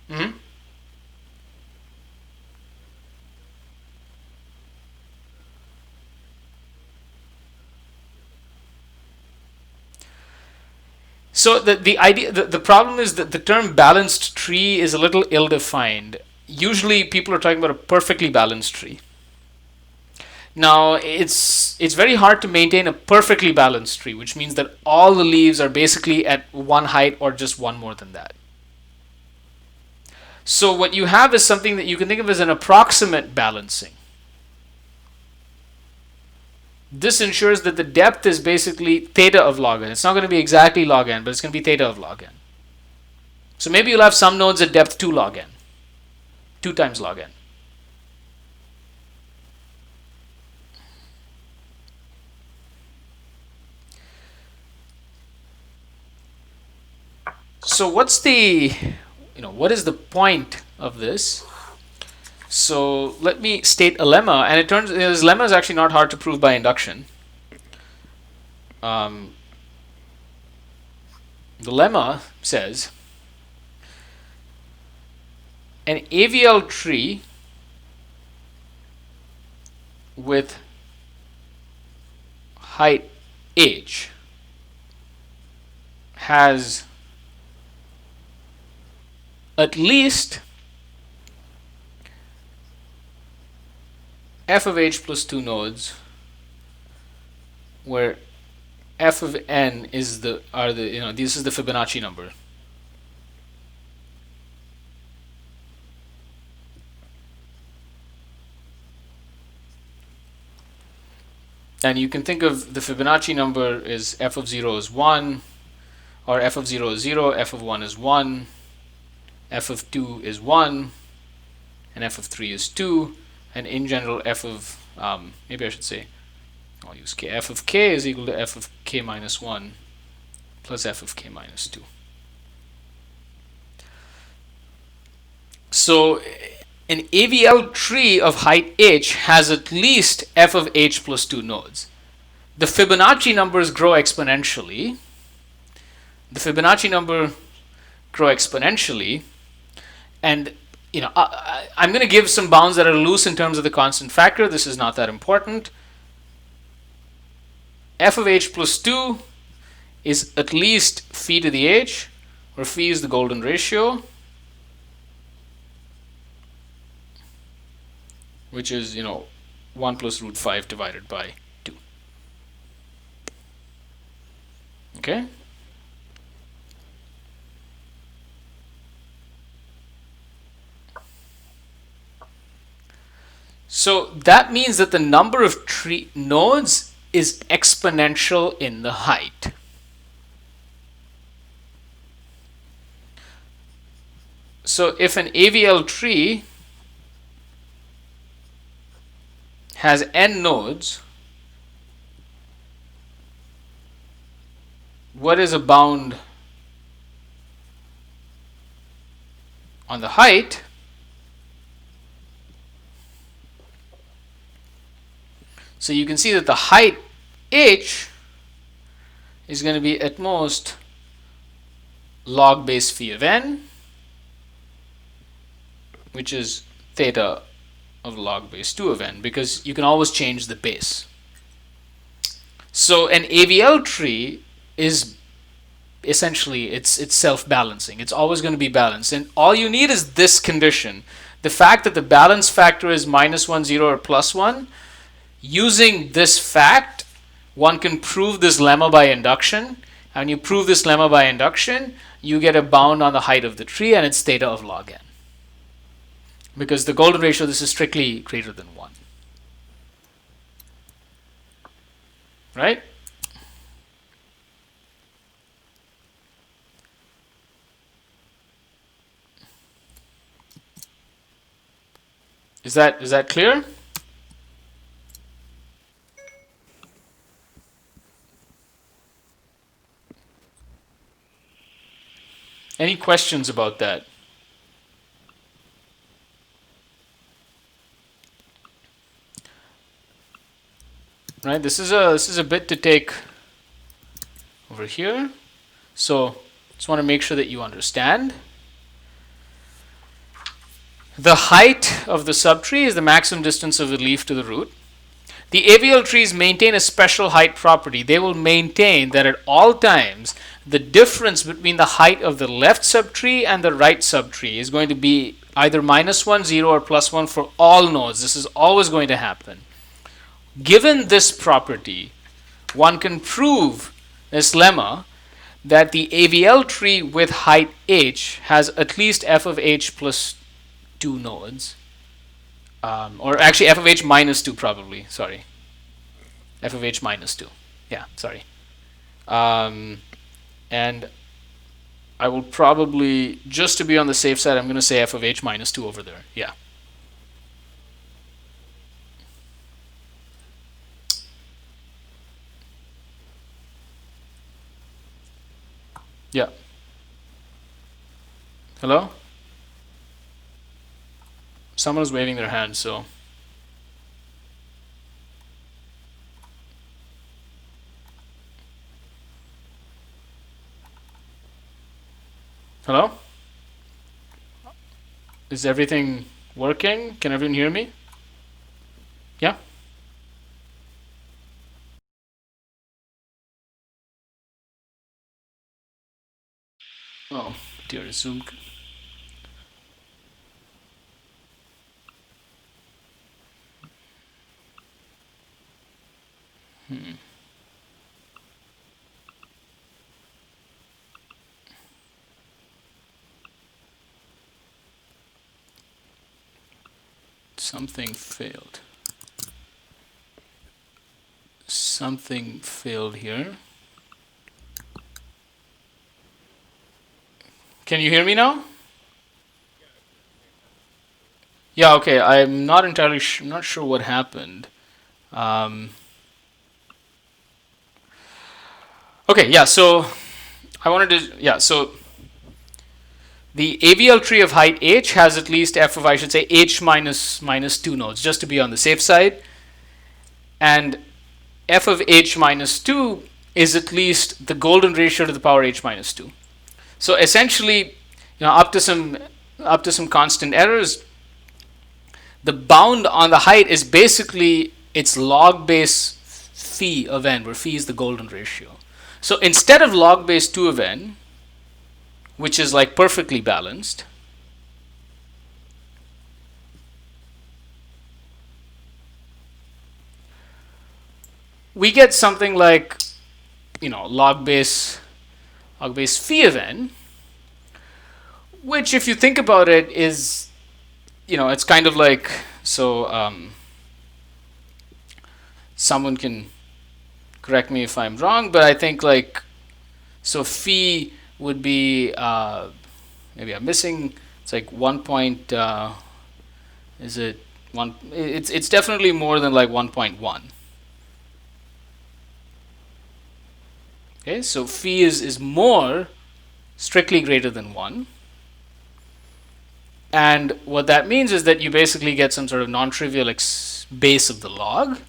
Mm-hmm. So the problem is that the term balanced tree is a little ill-defined. Usually people are talking about a perfectly balanced tree. Now it's very hard to maintain a perfectly balanced tree, which means that all the leaves are basically at one height or just one more than that. So what you have is something that you can think of as an approximate balancing. This ensures that the depth is basically theta of log n. It's not going to be exactly log n, but it's going to be theta of log n. So maybe you'll have some nodes at depth 2 log n, 2 times log n. So what is the point of this? So let me state a lemma, and this lemma is actually not hard to prove by induction. The lemma says an Avl tree with height h has at least f of h plus 2 nodes, where f of n is this is the Fibonacci number. And you can think of the Fibonacci number is f of 0 is 1, or f of 0 is 0, f of 1 is 1, f of 2 is 1, and f of 3 is 2. And in general, f of, maybe I should say, I'll use k. F of k is equal to f of k minus 1 plus f of k minus 2. So an Avl tree of height h has at least f of h plus 2 nodes. the Fibonacci numbers grow exponentially. And I'm going to give some bounds that are loose in terms of the constant factor. This is not that important. F of h plus 2 is at least phi to the h, where phi is the golden ratio, which is 1 plus root 5 divided by 2. Okay? So that means that the number of tree nodes is exponential in the height. So if an Avl tree has n nodes, what is a bound on the height? So you can see that the height h is going to be at most log base phi of n, which is theta of log base 2 of n, because you can always change the base. So an Avl tree is essentially it's self-balancing. It's always going to be balanced, and all you need is this condition. The fact that the balance factor is -1, 0, or +1. Using this fact, one can prove this lemma by induction. And when you prove this lemma by induction, you get a bound on the height of the tree, and it's theta of log n. Because the golden ratio, this is strictly greater than 1. Right? Is that clear? Any questions about that? Right, this is a bit to take over here. So just want to make sure that you understand. The height of the subtree is the maximum distance of the leaf to the root. The Avl trees maintain a special height property. They will maintain that at all times the difference between the height of the left subtree and the right subtree is going to be either -1, 0, or +1 for all nodes. This is always going to happen. Given this property, one can prove this lemma that the Avl tree with height h has at least f of h plus 2 nodes. Or actually f of h minus 2 probably, sorry. F of h minus 2. Yeah, sorry. And I will probably, just to be on the safe side, I'm going to say f of h minus 2 over there. Yeah. Yeah. Hello? Someone is waving their hand, so. Hello? Is everything working? Can everyone hear me? Yeah? Oh, dear, Zoom. Something failed. Something failed here. Can you hear me now? Yeah, okay. I'm not entirely not sure what happened. Okay, yeah, so I wanted to, yeah, so the Avl tree of height h has at least f of, I should say, h minus 2 nodes, just to be on the safe side. And f of h minus 2 is at least the golden ratio to the power h minus 2. So essentially, up to some constant errors, the bound on the height is basically its log base phi of n, where phi is the golden ratio. So instead of log base 2 of n, which is like perfectly balanced, we get something like, log base phi of n, which, if you think about it, is, it's kind of like, so someone can correct me if I'm wrong, but I think so phi would be, maybe I'm missing, it's like 1 point, is it 1? It's definitely more than like 1.1. Okay, so phi is more, strictly greater than 1. And what that means is that you basically get some sort of non-trivial base of the log,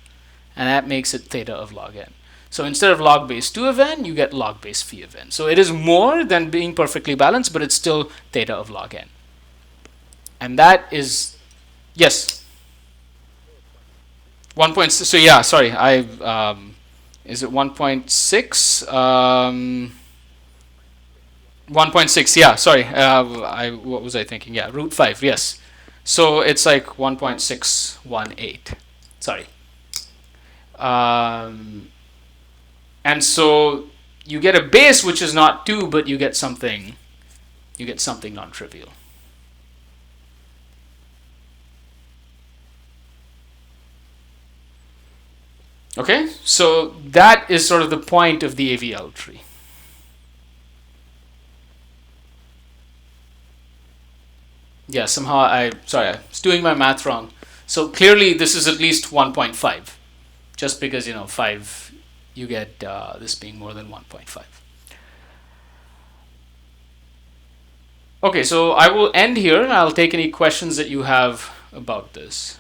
and that makes it theta of log n. So instead of log base 2 of n, you get log base phi of n. So it is more than being perfectly balanced, but it's still theta of log n. And that is, yes, 1.6. So yeah, sorry, is it 1.6? 1.6, yeah, sorry. What was I thinking? Yeah, root 5, yes. So it's like 1.618. Sorry. And so you get a base which is not 2, but you get something non-trivial. Okay, so that is sort of the point of the Avl tree. Yeah, somehow I was doing my math wrong. So clearly this is at least 1.5, just because 5, you get this being more than 1.5. Okay, so I will end here. I'll take any questions that you have about this.